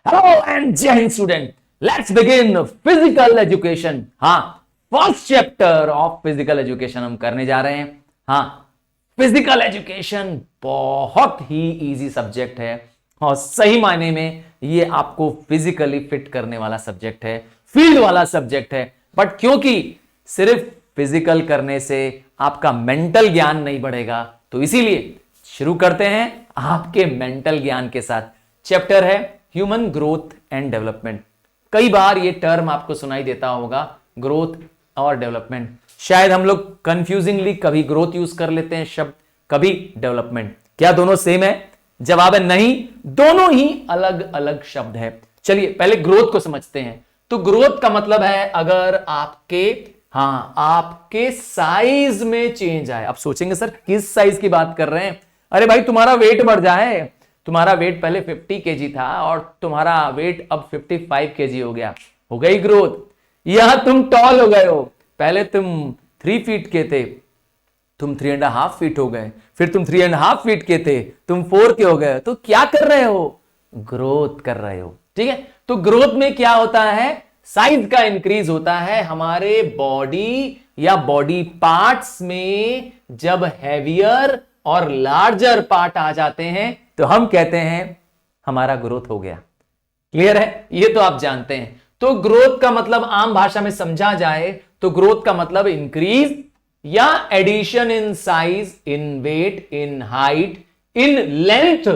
Hello and Jai Hind student, let's begin physical education. हाँ, first chapter of physical education हम करने जा रहे हैं। हाँ, फिजिकल एजुकेशन बहुत ही इजी सब्जेक्ट है और सही मायने में ये आपको फिजिकली फिट करने वाला सब्जेक्ट है, फील्ड वाला सब्जेक्ट है। बट क्योंकि सिर्फ फिजिकल करने से आपका मेंटल ज्ञान नहीं बढ़ेगा, तो इसीलिए शुरू करते हैं आपके मेंटल ज्ञान के साथ। चैप्टर है ह्यूमन ग्रोथ एंड डेवलपमेंट। कई बार ये टर्म आपको सुनाई देता होगा, ग्रोथ और डेवलपमेंट। शायद हम लोग कंफ्यूजिंगली कभी ग्रोथ यूज कर लेते हैं शब्द, कभी डेवलपमेंट। क्या दोनों सेम है? जवाब है नहीं, दोनों ही अलग अलग शब्द है। चलिए पहले ग्रोथ को समझते हैं। तो ग्रोथ का मतलब है अगर आपके साइज में चेंज आए। अब सोचेंगे सर किस साइज की बात कर रहे हैं? अरे भाई तुम्हारा वेट बढ़ जाए, तुम्हारा वेट पहले 50 केजी था और तुम्हारा वेट अब 55 केजी हो गया, हो गई ग्रोथ। यहां तुम टॉल हो गए हो, पहले तुम 3 फीट के थे, तुम 3.5 फीट हो गए, फिर तुम 3.5 फीट के थे, तुम 4 के हो गए। तो क्या कर रहे हो? ग्रोथ कर रहे हो। ठीक है, तो ग्रोथ में क्या होता है? साइज का इंक्रीज होता है। हमारे बॉडी या बॉडी पार्ट्स में जब हैवियर और लार्जर पार्ट आ जाते हैं तो हम कहते हैं हमारा ग्रोथ हो गया। क्लियर है? ये तो आप जानते हैं। तो ग्रोथ का मतलब आम भाषा में समझा जाए तो ग्रोथ का मतलब इंक्रीज या addition in size, in weight, in height, in length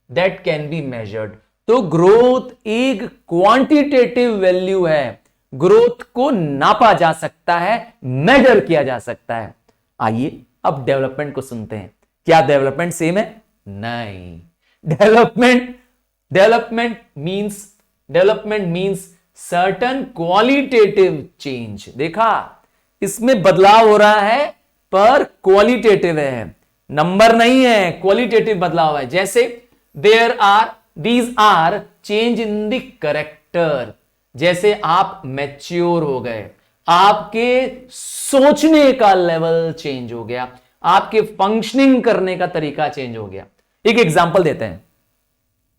that can be measured. तो ग्रोथ एक क्वांटिटेटिव वैल्यू है, ग्रोथ को नापा जा सकता है, मेजर किया जा सकता है। आइए अब डेवलपमेंट को सुनते हैं। क्या डेवलपमेंट सेम है? नहीं। Development means certain qualitative change. देखा, इसमें बदलाव हो रहा है पर क्वालिटेटिव है, नंबर नहीं है, क्वालिटेटिव बदलाव है। जैसे these are change in the character। जैसे आप मैच्योर हो गए, आपके सोचने का लेवल चेंज हो गया, आपके फंक्शनिंग करने का तरीका चेंज हो गया। एक एग्जांपल देते हैं।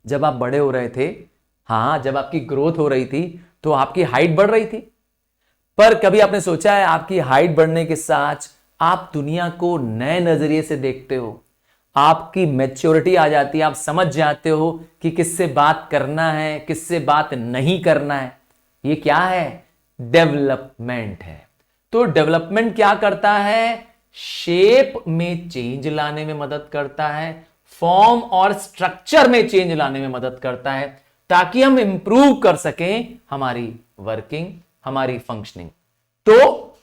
जब आप बड़े हो रहे थे, जब आपकी ग्रोथ हो रही थी तो आपकी हाइट बढ़ रही थी, पर कभी आपने सोचा है आपकी हाइट बढ़ने के साथ आप दुनिया को नए नजरिए से देखते हो, आपकी मैच्योरिटी आ जाती है, आप समझ जाते हो कि किससे बात करना है, किससे बात नहीं करना है। ये क्या है? डेवलपमेंट है। तो डेवलपमेंट क्या करता है? शेप में चेंज लाने में मदद करता है, फॉर्म और स्ट्रक्चर में चेंज लाने में मदद करता है, ताकि हम इंप्रूव कर सकें हमारी वर्किंग, हमारी फंक्शनिंग। तो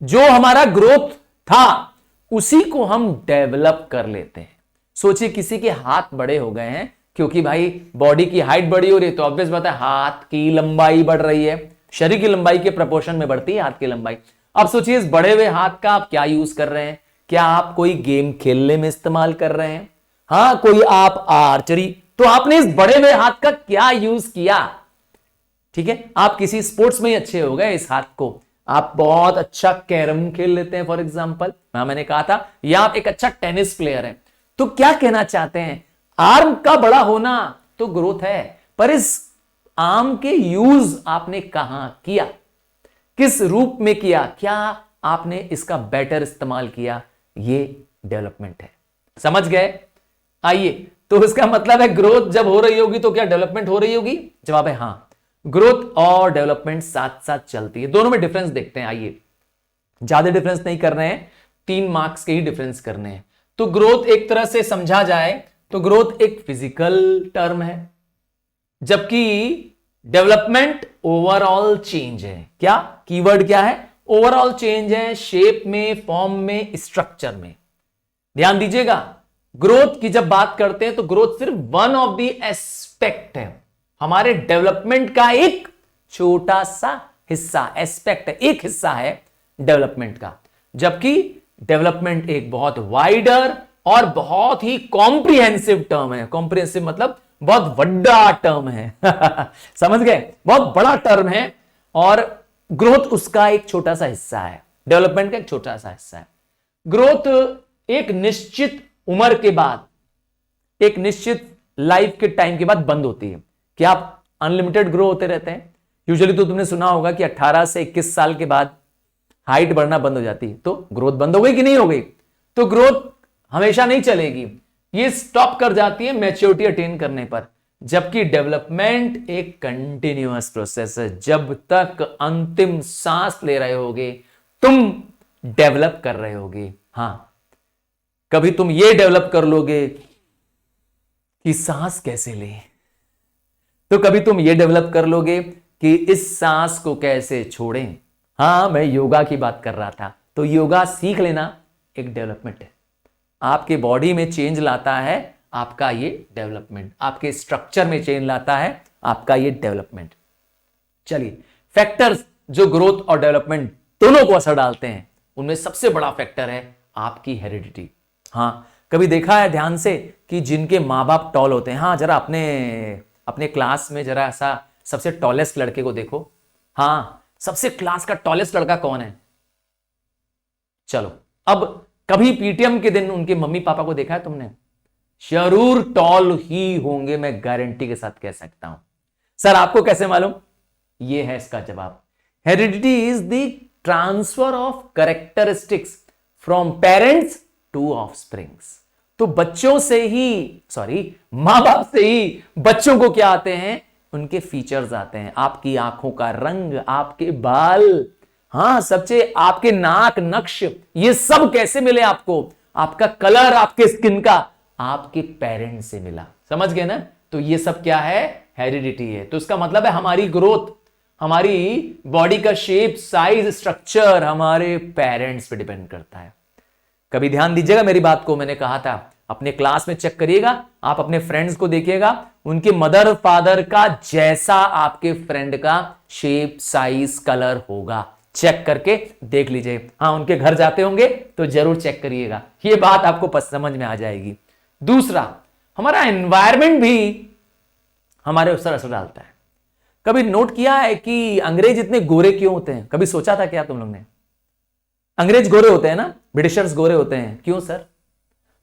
जो हमारा ग्रोथ था उसी को हम डेवलप कर लेते हैं। सोचिए किसी के हाथ बड़े हो गए हैं, क्योंकि भाई बॉडी की हाइट बड़ी हो रही है तो ऑब्वियस बात है हाथ की लंबाई बढ़ रही है, शरीर की लंबाई के प्रोपोर्शन में बढ़ती है हाथ की लंबाई। अब सोचिए इस बढ़े हुए हाथ का आप क्या यूज कर रहे हैं? क्या आप कोई गेम खेलने में इस्तेमाल कर रहे हैं? कोई आप आर्चरी, तो आपने इस बढ़े हुए हाथ का क्या यूज किया? ठीक है, आप किसी स्पोर्ट्स में ही अच्छे हो गए, इस हाथ को आप बहुत अच्छा कैरम खेल लेते हैं फॉर एग्जाम्पल, मैंने कहा था, या आप एक अच्छा टेनिस प्लेयर हैं। तो क्या कहना चाहते हैं? आर्म का बड़ा होना तो ग्रोथ है, पर इस आर्म के यूज आपने कहां किया, किस रूप में किया, क्या आपने इसका बेटर इस्तेमाल किया? ये डेवलपमेंट है। समझ गए? आइए, तो इसका मतलब है ग्रोथ जब हो रही होगी तो क्या डेवलपमेंट हो रही होगी? जवाब है हां, ग्रोथ और डेवलपमेंट साथ साथ चलती है। दोनों में डिफरेंस देखते हैं। आइए, ज्यादा डिफरेंस नहीं कर रहे हैं, 3 मार्क्स के ही डिफरेंस करने हैं। तो ग्रोथ एक तरह से समझा जाए तो ग्रोथ एक फिजिकल टर्म है, जबकि डेवलपमेंट ओवरऑल चेंज है। क्या कीवर्ड क्या है? ओवरऑल चेंज है, शेप में, फॉर्म में, स्ट्रक्चर में। ध्यान दीजिएगा, ग्रोथ की जब बात करते हैं तो ग्रोथ सिर्फ वन ऑफ द एस्पेक्ट है, हमारे डेवलपमेंट का एक छोटा सा हिस्सा, एस्पेक्ट है, एक हिस्सा है डेवलपमेंट का। जबकि डेवलपमेंट एक बहुत वाइडर और बहुत ही कॉम्प्रिहेंसिव टर्म है। कॉम्प्रिहेंसिव मतलब बहुत बड़ा टर्म है समझ गए? बहुत बड़ा टर्म है और ग्रोथ उसका एक छोटा सा हिस्सा है, डेवलपमेंट का एक छोटा सा हिस्सा है। ग्रोथ एक निश्चित उम्र के बाद, एक निश्चित लाइफ के टाइम के बाद बंद होती है। क्या आप अनलिमिटेड ग्रो होते रहते हैं? यूजुअली तो तुमने सुना होगा कि 18 से 21 साल के बाद हाइट बढ़ना बंद हो जाती है, तो ग्रोथ बंद हो गई कि नहीं हो गई? तो ग्रोथ हमेशा नहीं चलेगी, ये स्टॉप कर जाती है मैच्योरिटी अटेन करने पर। जबकि डेवलपमेंट एक कंटिन्यूअस प्रोसेस है, जब तक अंतिम सांस ले रहे होगे तुम डेवलप कर रहे होगे। हां, कभी तुम ये डेवलप कर लोगे कि सांस कैसे ले, तो कभी तुम ये डेवलप कर लोगे कि इस सांस को कैसे छोड़ें। हां, मैं योगा की बात कर रहा था, तो योगा सीख लेना एक डेवलपमेंट है, आपके बॉडी में चेंज लाता है आपका ये डेवलपमेंट, आपके स्ट्रक्चर में चेंज लाता है आपका ये डेवलपमेंट। चलिए, फैक्टर्स जो ग्रोथ और डेवलपमेंट दोनों को असर डालते हैं, उनमें सबसे बड़ा फैक्टर है आपकी हेरिडिटी। हां, कभी देखा है ध्यान से कि जिनके मां बाप टॉल होते हैं, हां जरा अपने अपने क्लास में जरा ऐसा सबसे टॉलेस्ट लड़के को देखो। हां, सबसे क्लास का टॉलेस्ट लड़का कौन है? चलो, अब कभी पीटीएम के दिन उनके मम्मी पापा को देखा है तुमने? जरूर टॉल ही होंगे, मैं गारंटी के साथ कह सकता हूं। सर आपको कैसे मालूम? ये है इसका जवाब। Heredity is the transfer of characteristics from parents to offsprings. तो बच्चों से ही, मां बाप से ही बच्चों को क्या आते हैं? उनके फीचर्स आते हैं, आपकी आंखों का रंग, आपके बाल, हां सबसे आपके नाक नक्श, ये सब कैसे मिले आपको? आपका कलर आपके स्किन का आपके पेरेंट्स से मिला। समझ गए ना? तो ये सब क्या है? हेरिडिटी है। तो इसका मतलब है हमारी ग्रोथ, हमारी बॉडी का शेप, साइज, स्ट्रक्चर हमारे पेरेंट्स पे डिपेंड करता है। कभी ध्यान दीजिएगा मेरी बात को, मैंने कहा था अपने क्लास में चेक करिएगा, आप अपने फ्रेंड्स को देखिएगा, उनके मदर फादर का जैसा आपके फ्रेंड का शेप, साइज, कलर होगा। चेक करके देख लीजिए। हाँ, उनके घर जाते होंगे तो जरूर चेक करिएगा, ये बात आपको समझ में आ जाएगी। दूसरा, हमारा एनवायरमेंट भी हमारे ऊपर असर डालता है। कभी नोट किया है कि अंग्रेज इतने गोरे क्यों होते हैं? कभी सोचा था क्या तुम लोग ने? अंग्रेज गोरे होते हैं ना, ब्रिटिशर्स गोरे होते हैं, क्यों सर?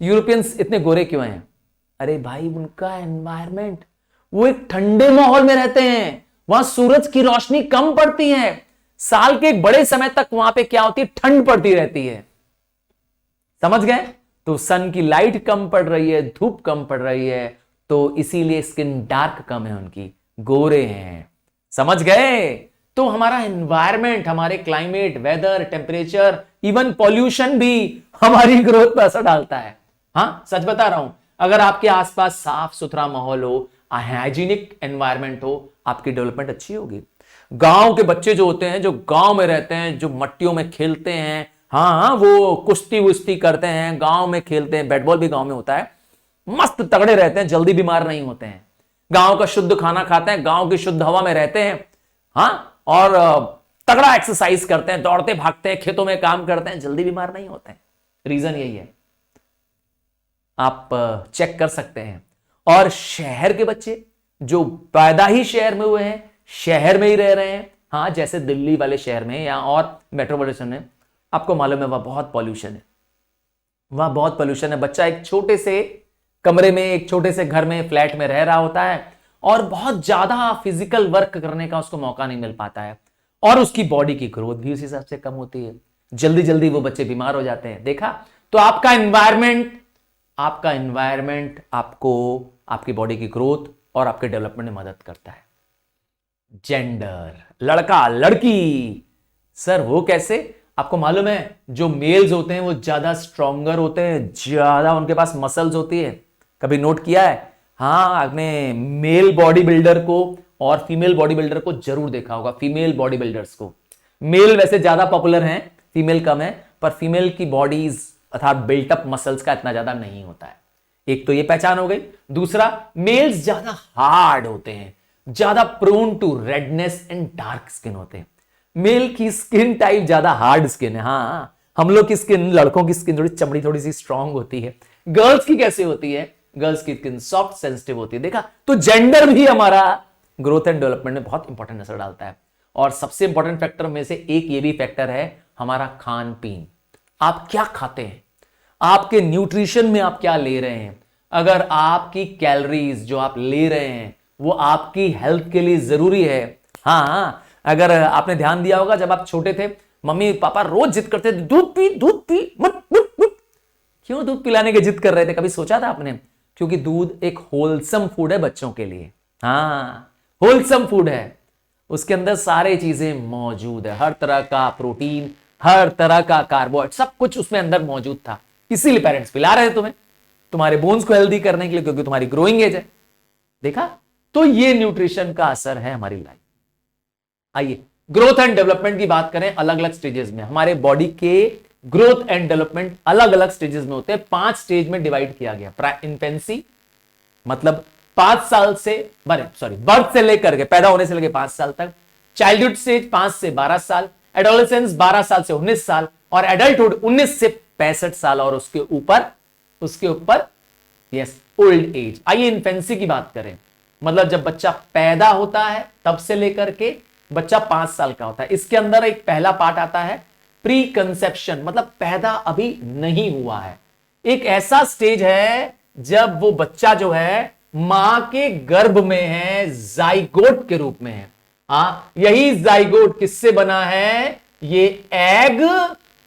यूरोपियंस इतने गोरे क्यों हैं? अरे भाई, उनका एनवायरमेंट, वो एक ठंडे माहौल में रहते हैं, वहां सूरज की रोशनी कम पड़ती है, साल के एक बड़े समय तक वहां पे क्या होती है? ठंड पड़ती रहती है। समझ गए? तो सन की लाइट कम पड़ रही है, धूप कम पड़ रही है, तो इसीलिए स्किन डार्क कम है उनकी, गोरे हैं। समझ गए? तो हमारा एनवायरमेंट, हमारे climate, weather, temperature, even pollution भी हमारी ग्रोथ पर असर डालता है। हां, सच बता रहा हूं, अगर आपके आसपास साफ सुथरा माहौल हो, हाइजीनिक एनवायरमेंट हो, आपकी डेवलपमेंट अच्छी होगी। गांव के बच्चे जो होते हैं, जो गांव में रहते हैं, जो मट्टियों में खेलते हैं, हाँ वो कुश्ती वुश्ती करते हैं, गांव में खेलते हैं, बैट बॉल भी गांव में होता है, मस्त तगड़े रहते हैं, जल्दी बीमार नहीं होते हैं, गांव का शुद्ध खाना खाते हैं, गांव की शुद्ध हवा में रहते हैं, हाँ, और तगड़ा एक्सरसाइज करते हैं, दौड़ते भागते हैं, खेतों में काम करते हैं, जल्दी बीमार नहीं होते हैं। रीजन यही है, आप चेक कर सकते हैं। और शहर के बच्चे जो पैदा ही शहर में हुए हैं, शहर में ही रह रहे हैं, हाँ जैसे दिल्ली वाले शहर में या और मेट्रोपॉलिटन में, आपको मालूम है वहां बहुत पॉल्यूशन है, वहां बहुत पॉल्यूशन है। बच्चा एक छोटे से कमरे में, एक छोटे से घर में, फ्लैट में रह रहा होता है और बहुत ज्यादा फिजिकल वर्क करने का उसको मौका नहीं मिल पाता है, और उसकी बॉडी की ग्रोथ भी उस हिसाब से कम होती है, जल्दी जल्दी वो बच्चे बीमार हो जाते हैं। देखा? तो आपका एनवायरमेंट आपको आपकी बॉडी की ग्रोथ और आपके डेवलपमेंट में मदद करता है। जेंडर, लड़का लड़की, सर वो कैसे? आपको मालूम है जो मेल्स होते हैं वो ज्यादा स्ट्रॉन्गर होते हैं, ज्यादा उनके पास मसल्स होती है। कभी नोट किया है? हाँ, आपने मेल बॉडी बिल्डर को और फीमेल बॉडी बिल्डर को जरूर देखा होगा। फीमेल बॉडी बिल्डर्स को, मेल वैसे ज्यादा पॉपुलर हैं, फीमेल कम है, पर फीमेल की बॉडीज अर्थात बिल्टअप मसल्स का इतना ज्यादा नहीं होता है। एक तो ये पहचान हो गई। दूसरा, मेल्स ज्यादा हार्ड होते हैं, ज्यादा prone to redness and dark skin होते हैं। मेल की स्किन टाइप ज्यादा हार्ड स्किन है। हाँ, हम लोग की स्किन, लड़कों की स्किन थोड़ी चमड़ी थोड़ी सी स्ट्रांग होती है। गर्ल्स की कैसे होती है? गर्ल्स की स्किन सॉफ्ट सेंसिटिव होती है। देखा? तो जेंडर भी हमारा ग्रोथ एंड डेवलपमेंट में बहुत इंपॉर्टेंट असर डालता है। और सबसे इंपॉर्टेंट फैक्टर में से एक ये भी फैक्टर है हमारा खान पीन। आप क्या खाते हैं, आपके न्यूट्रिशन में आप क्या ले रहे हैं। अगर आपकी कैलोरीज जो आप ले रहे हैं वो आपकी हेल्थ के लिए जरूरी है। हाँ, अगर आपने ध्यान दिया होगा, जब आप छोटे थे मम्मी पापा रोज जिद करते थे, दूध पी दूध पी मत मत मत। क्यों दूध पिलाने की जिद कर रहे थे, कभी सोचा था आपने? क्योंकि दूध एक होलसम फूड है बच्चों के लिए। हाँ, होलसम फूड है, उसके अंदर सारी चीजें मौजूद है, हर तरह का प्रोटीन, हर तरह का कार्बोहाइड्रेट, सब कुछ उसमें अंदर मौजूद था। इसीलिए पेरेंट्स पिला रहे हैं तुम्हें, तुम्हारे बोन्स को हेल्दी करने के लिए, क्योंकि तुम्हारी ग्रोइंग एज है। देखा, तो ये न्यूट्रिशन का असर है हमारी लाइफ। आइए ग्रोथ एंड डेवलपमेंट की बात करें। अलग अलग स्टेजेस में हमारे बॉडी के ग्रोथ एंड डेवलपमेंट अलग अलग स्टेजेस में होते हैं। 5 स्टेज में डिवाइड किया गया। इन्फेंसी मतलब 5 साल से बर्थ से लेकर के, पैदा होने से लेकर 5 साल तक। चाइल्डहुड स्टेज 5 से 12 साल। एडोलेसेंस 12 साल से 19 साल। और एडल्टहुड 19 से 65 साल। और उसके ऊपर यस, ओल्ड एज। आइए इन्फेंसी की बात करें, मतलब जब बच्चा पैदा होता है तब से लेकर के बच्चा 5 साल का होता है। इसके अंदर एक पहला पार्ट आता है प्री कंसेप्शन, मतलब पैदा अभी नहीं हुआ है। एक ऐसा स्टेज है जब वो बच्चा जो है मां के गर्भ में है, जाइगोट के रूप में है। यही जाइगोट किससे बना है? ये एग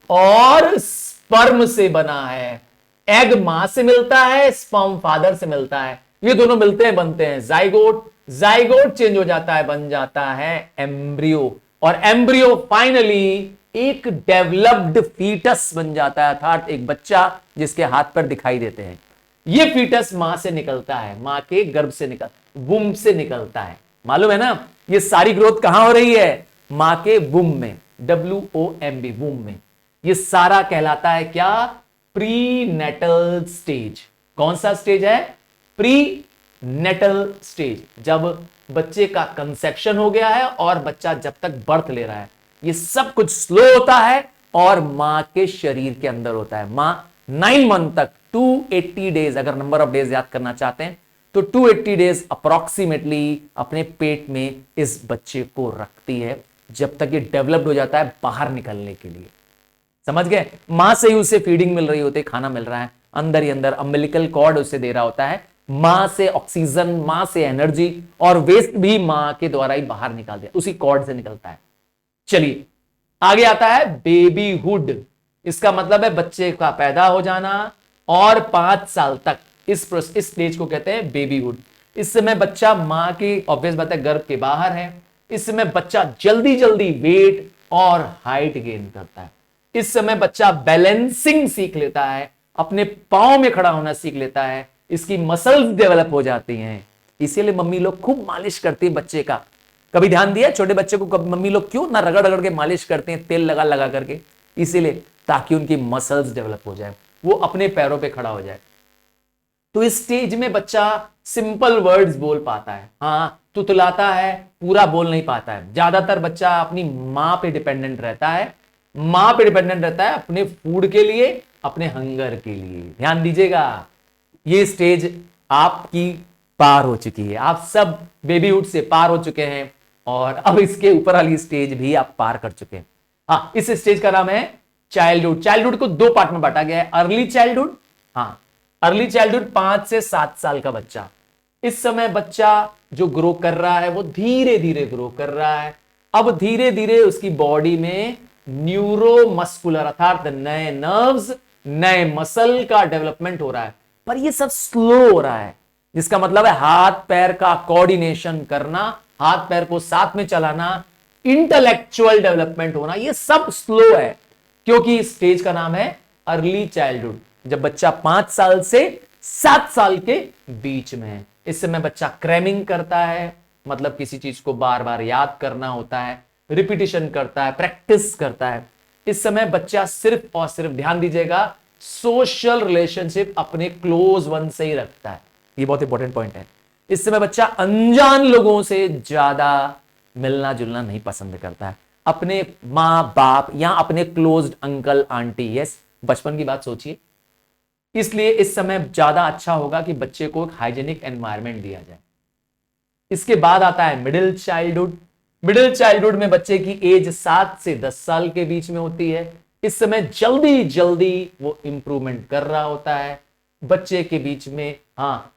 और स्पर्म से बना है। एग मां से मिलता है, स्पर्म फादर से मिलता है। ये दोनों मिलते हैं, बनते हैं जाइगोट। जाइगोट चेंज हो जाता है, बन जाता है एम्ब्रियो। और एम्ब्रियो फाइनली एक डेवलप्ड फीटस बन जाता है, अर्थात एक बच्चा जिसके हाथ पर दिखाई देते हैं। ये फीटस मां से निकलता है, मां के गर्भ से वुम से निकलता है। मालूम है ना, ये सारी ग्रोथ कहां हो रही है? मां के वुम में, WOMB, वुम में। ये सारा कहलाता है क्या? Prenatal stage. कौन सा स्टेज है? Prenatal stage. जब बच्चे का कंसेप्शन हो गया है और बच्चा जब तक बर्थ ले रहा है, ये सब कुछ स्लो होता है और मां के शरीर के अंदर होता है। मां 9 मंथ तक 280 डेज, अगर नंबर ऑफ डेज याद करना चाहते हैं तो 280 डेज अप्रोक्सीमेटली अपने पेट में इस बच्चे को रखती है, जब तक ये डेवलप्ड हो जाता है बाहर निकलने के लिए। समझ गए? मां से ही उसे फीडिंग मिल रही होती है, खाना मिल रहा है, अंदर ही अंदर अम्बिलिकल कॉर्ड उसे दे रहा होता है। मां से ऑक्सीजन, मां से एनर्जी और वेस्ट भी मां के द्वारा ही बाहर निकाल दिया, उसी कॉर्ड से निकलता है। चलिए आगे आता है बेबीहुड। इसका मतलब है बच्चे का पैदा हो जाना और 5 साल तक, इस स्टेज को कहते हैं बेबीहुड। इस समय बच्चा मां की ऑब्वियस बात है गर्भ के बाहर है। इस समय बच्चा जल्दी जल्दी वेट और हाइट गेन करता है। इस समय बच्चा बैलेंसिंग सीख लेता है, अपने पांव में खड़ा होना सीख लेता है, इसकी मसल्स डेवलप हो जाती हैं। इसीलिए मम्मी लोग खूब मालिश करती है बच्चे का। कभी ध्यान दिया छोटे बच्चे को कभी मम्मी लोग क्यों ना रगड़ रगड़ के मालिश करते हैं, तेल लगा लगा करके? इसीलिए ताकि उनकी मसल्स डेवलप हो जाए, वो अपने पैरों पे खड़ा हो जाए। तो इस स्टेज में बच्चा सिंपल वर्ड्स बोल पाता है, हाँ तुतलाता है, पूरा बोल नहीं पाता है। ज्यादातर बच्चा अपनी मां पे डिपेंडेंट रहता है, मां पे डिपेंडेंट रहता है अपने फूड के लिए, अपने हंगर के लिए। ध्यान दीजिएगा, ये स्टेज आपकी पार हो चुकी है, आप सब बेबीहुड से पार हो चुके हैं और अब इसके ऊपर वाली स्टेज भी आप पार कर चुके हैं। हाँ, इस स्टेज का नाम है चाइल्डहुड। चाइल्डहुड को 2 पार्ट में बांटा गया है। अर्ली चाइल्डहुड, हाँ अर्ली चाइल्डहुड 5 से 7 साल का बच्चा। इस समय बच्चा जो ग्रो कर रहा है वो धीरे धीरे ग्रो कर रहा है। अब धीरे धीरे उसकी बॉडी में न्यूरोमस्कुलर अर्थात नए नर्व्स, नए मसल का डेवलपमेंट हो रहा है, पर ये सब स्लो हो रहा है। जिसका मतलब है हाथ पैर का कोऑर्डिनेशन करना, हाथ पैर को साथ में चलाना, इंटेलेक्चुअल डेवलपमेंट होना, ये सब स्लो है, क्योंकि इस स्टेज का नाम है अर्ली चाइल्डहुड, जब बच्चा 5 साल से 7 साल के बीच में है। इस समय बच्चा क्रैमिंग करता है, मतलब किसी चीज को बार बार याद करना होता है, रिपीटिशन करता है, प्रैक्टिस करता है। इस समय बच्चा सिर्फ और सिर्फ, ध्यान दीजिएगा, सोशल रिलेशनशिप अपने क्लोज वन से ही रखता है। ये बहुत इंपॉर्टेंट पॉइंट है। इस समय बच्चा अनजान लोगों से ज्यादा मिलना जुलना नहीं पसंद करता है, अपने मां बाप या अपने क्लोज्ड अंकल आंटी, यस बचपन की बात सोचिए। इसलिए इस समय ज्यादा अच्छा होगा कि बच्चे को एक हाइजेनिक एनवायरनमेंट दिया जाए। इसके बाद आता है मिडिल चाइल्डहुड। मिडिल चाइल्डहुड में बच्चे की एज 7 से 10 साल के बीच में होती है। इस समय जल्दी जल्दी वो इंप्रूवमेंट कर रहा होता है। बच्चे के बीच में हाँ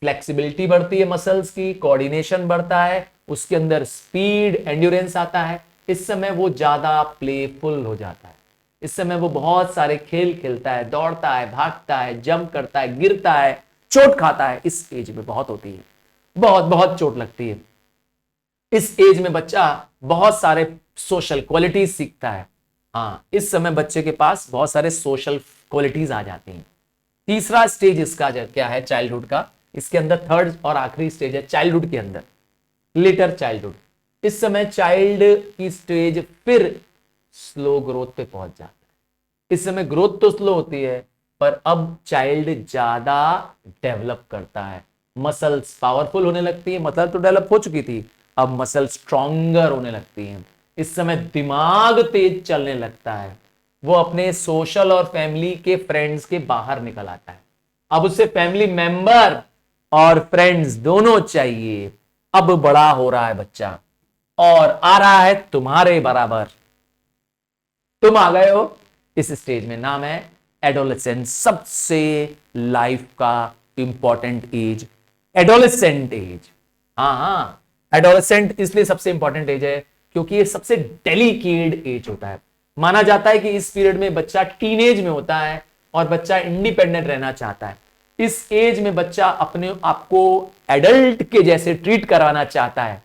फ्लेक्सिबिलिटी बढ़ती है मसल्स की, कोऑर्डिनेशन बढ़ता है, उसके अंदर स्पीड, एंड्योरेंस आता है। इस समय वो ज्यादा प्लेफुल हो जाता है, इस समय वो बहुत सारे खेल खेलता है, दौड़ता है, भागता है, जंप करता है, गिरता है, चोट खाता है। इस एज में बहुत होती है, बहुत बहुत चोट लगती है। इस एज में बच्चा बहुत सारे सोशल क्वालिटीज सीखता है। हाँ, इस समय बच्चे के पास बहुत सारे सोशल क्वालिटीज आ जाती हैं। तीसरा स्टेज इसका क्या है चाइल्डहुड का, इसके अंदर थर्ड और आखिरी स्टेज है चाइल्डहुड के अंदर, लेटर चाइल्डहुड। इस समय चाइल्ड की स्टेज फिर स्लो ग्रोथ पे पहुंच जाता है। इस समय ग्रोथ तो स्लो होती है, पर अब चाइल्ड ज्यादा डेवलप करता है, मसल्स पावरफुल होने लगती है। मसल तो डेवलप हो चुकी थी, अब मसल स्ट्रॉन्गर होने लगती हैं। इस समय दिमाग तेज चलने लगता है, वो अपने सोशल और फैमिली के फ्रेंड्स के बाहर निकल आता है। अब उससे फैमिली मेंबर और फ्रेंड्स दोनों चाहिए। अब बड़ा हो रहा है बच्चा और आ रहा है तुम्हारे बराबर, तुम आ गए हो इस स्टेज में। नाम है एडोलेसेंस, सबसे लाइफ का इंपॉर्टेंट एज, एडोलेसेंट एज। हाँ, एडोलेसेंट इसलिए सबसे इंपॉर्टेंट एज है क्योंकि ये सबसे डेलिकेट एज होता है। माना जाता है कि इस पीरियड में बच्चा टीनेज में होता है और बच्चा इंडिपेंडेंट रहना चाहता है। इस एज में बच्चा अपने आप को एडल्ट के जैसे ट्रीट कराना चाहता है।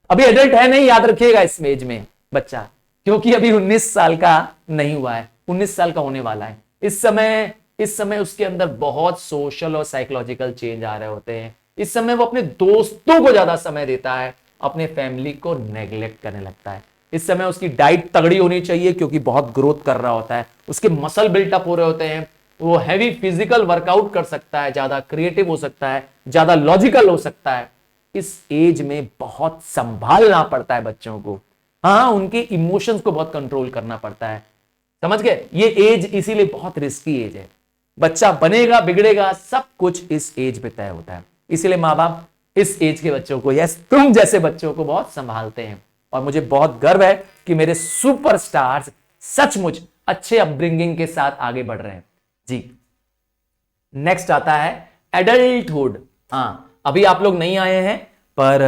अभी एडल्ट है नहीं, याद रखिएगा इस एज में बच्चा, क्योंकि अभी 19 साल का नहीं हुआ है, 19 साल का होने वाला है। इस समय उसके अंदर बहुत सोशल और साइकोलॉजिकल चेंज आ रहे होते हैं। इस समय वो अपने दोस्तों को ज्यादा समय देता है, अपने फैमिली को नेग्लेक्ट करने लगता है। इस समय उसकी डाइट तगड़ी होनी चाहिए क्योंकि बहुत ग्रोथ कर रहा होता है, उसके मसल बिल्टअप हो रहे होते हैं, वो हैवी फिजिकल वर्कआउट कर सकता है, ज्यादा क्रिएटिव हो सकता है, ज्यादा लॉजिकल हो सकता है। इस एज में बहुत संभालना पड़ता है बच्चों को। हाँ, उनके इमोशंस को बहुत कंट्रोल करना पड़ता है, समझ गए। ये एज इसीलिए बहुत रिस्की एज है। बच्चा बनेगा बिगड़ेगा सब कुछ इस एज पे तय होता है। इसीलिए माँ बाप इस एज के बच्चों को, यस तुम जैसे बच्चों को बहुत संभालते हैं। और मुझे बहुत गर्व है कि मेरे सुपरस्टार्स सचमुच अच्छे अपब्रिंगिंग के साथ आगे बढ़ रहे हैं जी। नेक्स्ट आता है एडल्टहुड। हाँ, अभी आप लोग नहीं आए हैं, पर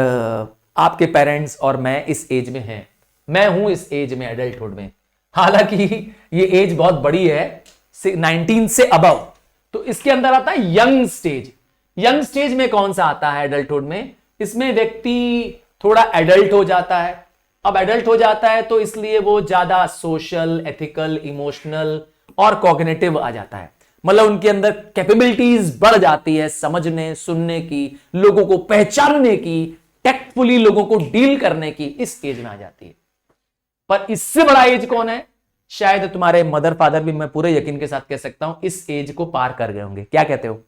आपके पेरेंट्स और मैं इस एज में हैं। मैं हूं इस एज में, एडल्टहुड में। हालांकि ये एज बहुत बड़ी है, 19 से अबव। तो इसके अंदर आता है यंग स्टेज। यंग स्टेज में कौन सा आता है एडल्टहुड में? इसमें व्यक्ति थोड़ा एडल्ट हो जाता है। अब एडल्ट हो जाता है तो इसलिए वो ज्यादा सोशल, एथिकल, इमोशनल और कॉग्निटिव आ जाता है। मतलब उनके अंदर कैपेबिलिटीज बढ़ जाती है, समझने, सुनने की, लोगों को पहचानने की, टेक्टफुली लोगों को डील करने की, इस एज में आ जाती है। पर इससे बड़ा एज कौन है? शायद तुम्हारे मदर फादर भी, मैं पूरे यकीन के साथ कह सकता हूं, इस एज को पार कर गए होंगे। क्या कहते हो?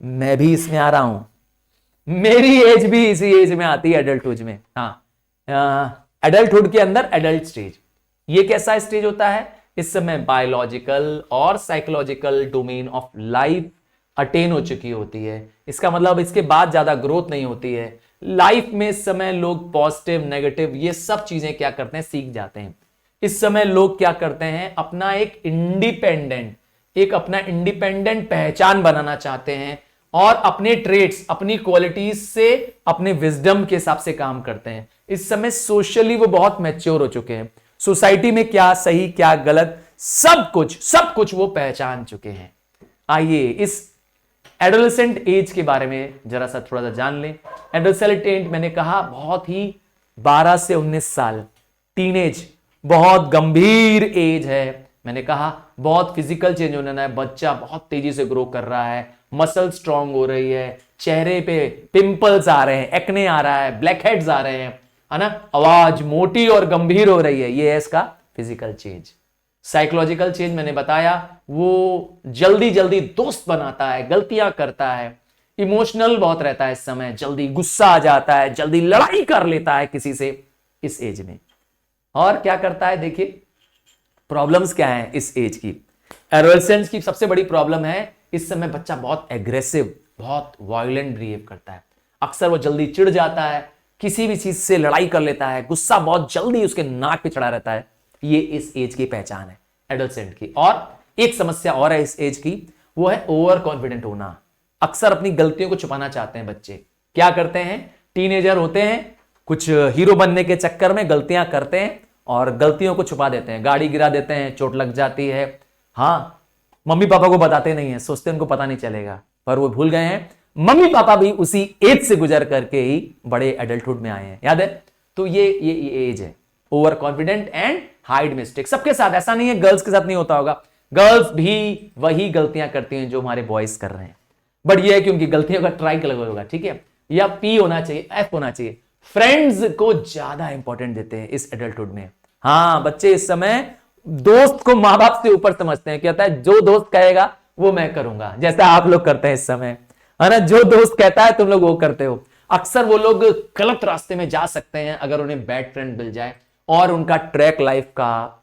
मैं भी इसमें आ रहा हूं, मेरी एज भी इसी एज में आती है, एडल्टहुड में। हाँ, एडल्टहुड के अंदर एडल्ट स्टेज। ये कैसा स्टेज होता है? इस समय बायोलॉजिकल और psychological domain of life attain हो चुकी होती है। इसका मतलब इसके बाद ज्यादा ग्रोथ नहीं होती है लाइफ में। इस समय लोग पॉजिटिव, नेगेटिव, ये सब चीजें क्या करते हैं, सीख जाते हैं। इस समय लोग क्या करते हैं, अपना एक इंडिपेंडेंट पहचान बनाना चाहते हैं और अपने ट्रेड्स, अपनी क्वालिटीज से, अपने विजडम के हिसाब से काम करते हैं। इस समय सोशली वो बहुत मैच्योर हो चुके हैं, सोसाइटी में क्या सही क्या गलत सब कुछ वो पहचान चुके हैं। आइए इस एडोलेसेंट एज के बारे में जरा सा थोड़ा सा जान लें। एडोलेसेंट मैंने कहा बहुत ही 12 से 19 साल, टीनेज बहुत गंभीर एज है। मैंने कहा बहुत फिजिकल चेंज होना है, बच्चा बहुत तेजी से ग्रो कर रहा है, मसल स्ट्रांग हो रही है, चेहरे पे पिंपल्स आ रहे हैं, एक्ने आ रहा है, ब्लैक हेड्स आ रहे हैं, है ना, आवाज मोटी और गंभीर हो रही है। ये है इसका फिजिकल चेंज। साइकोलॉजिकल चेंज मैंने बताया, वो जल्दी जल्दी दोस्त बनाता है, गलतियां करता है, इमोशनल बहुत रहता है इस समय, जल्दी गुस्सा आ जाता है, जल्दी लड़ाई कर लेता है किसी से इस एज में। और क्या करता है, देखिए प्रॉब्लम्स क्या है इस एज की। एडोलेसेंस की सबसे बड़ी प्रॉब्लम है इस समय बच्चा बहुत एग्रेसिव, बहुत वायलेंट बिहेव करता है। अक्सर वो जल्दी चिढ़ जाता है, किसी भी चीज से लड़ाई कर लेता है, गुस्सा बहुत जल्दी उसके नाक पे चढ़ा रहता है। ये इस एज की पहचान है एडोलेसेंट की। और एक समस्या और है इस एज की, वो है ओवर कॉन्फिडेंट होना। अक्सर अपनी गलतियों को छुपाना चाहते हैं बच्चे। क्या करते हैं, टीनेजर होते हैं, कुछ हीरो बनने के चक्कर में गलतियां करते हैं और गलतियों को छुपा देते हैं, गाड़ी गिरा देते हैं, चोट लग जाती है। हाँ, मम्मी पापा को बताते नहीं है, सोचते उनको पता नहीं चलेगा, पर वो भूल गए हैं मम्मी पापा भी उसी एज से गुजर करके ही बड़े एडल्टहुड में आए हैं, याद है। तो ये एज है over confident and hide mistake. सबके साथ, ऐसा नहीं है गर्ल्स के साथ नहीं होता होगा, गर्ल्स भी वही गलतियां करती हैं जो हमारे बॉयज कर रहे हैं, बट ये है कि उनकी गलतियों का ट्राई अलग होगा, ठीक है, या पी होना चाहिए, एफ होना चाहिए। फ्रेंड्स को ज्यादा इंपॉर्टेंट देते हैं इस एडल्टहुड में। हाँ, बच्चे इस समय दोस्त को मां बाप से ऊपर समझते हैं, कहता है जो दोस्त कहेगा वो मैं करूंगा, जैसा आप लोग करते हैं इस समय, है ना, जो दोस्त कहता है तुम लोग वो करते हो। अक्सर वो लोग गलत रास्ते में जा सकते हैं अगर उन्हें बैड फ्रेंड मिल जाए, और उनका ट्रैक लाइफ का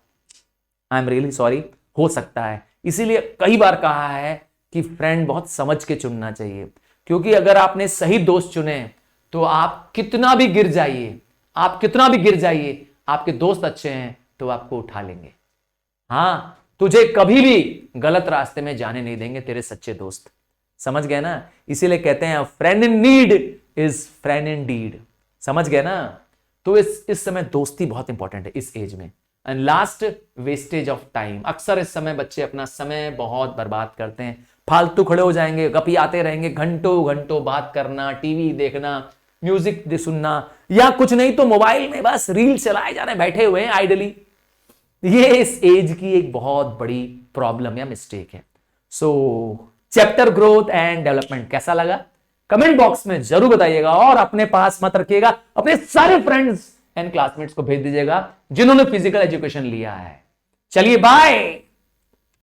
आई एम रियली सॉरी हो सकता है। इसीलिए कई बार कहा है कि फ्रेंड बहुत समझ के चुनना चाहिए, क्योंकि अगर आपने सही दोस्त चुने तो आप कितना भी गिर जाइए, आपके दोस्त अच्छे हैं तो आपको उठा लेंगे। हाँ, तुझे कभी भी गलत रास्ते में जाने नहीं देंगे तेरे सच्चे दोस्त, समझ गए ना। इसीलिए कहते हैं friend in need is friend in deed, समझ गए ना। तो इस समय दोस्ती बहुत इंपॉर्टेंट है इस एज में। And last, wastage of time. अक्सर इस समय बच्चे अपना समय बहुत बर्बाद करते हैं, फालतू खड़े हो जाएंगे, गपी आते रहेंगे, घंटों घंटों बात करना, टीवी देखना, म्यूजिक सुनना, या कुछ नहीं तो मोबाइल में बस रील चलाए जा रहे हैं, बैठे हुए हैं आइडली। ये इस एज की एक बहुत बड़ी प्रॉब्लम या मिस्टेक है। सो चैप्टर ग्रोथ एंड डेवलपमेंट कैसा लगा कमेंट बॉक्स में जरूर बताइएगा, और अपने पास मत रखिएगा, अपने सारे फ्रेंड्स एंड क्लासमेट्स को भेज दीजिएगा जिन्होंने फिजिकल एजुकेशन लिया है। चलिए बाय।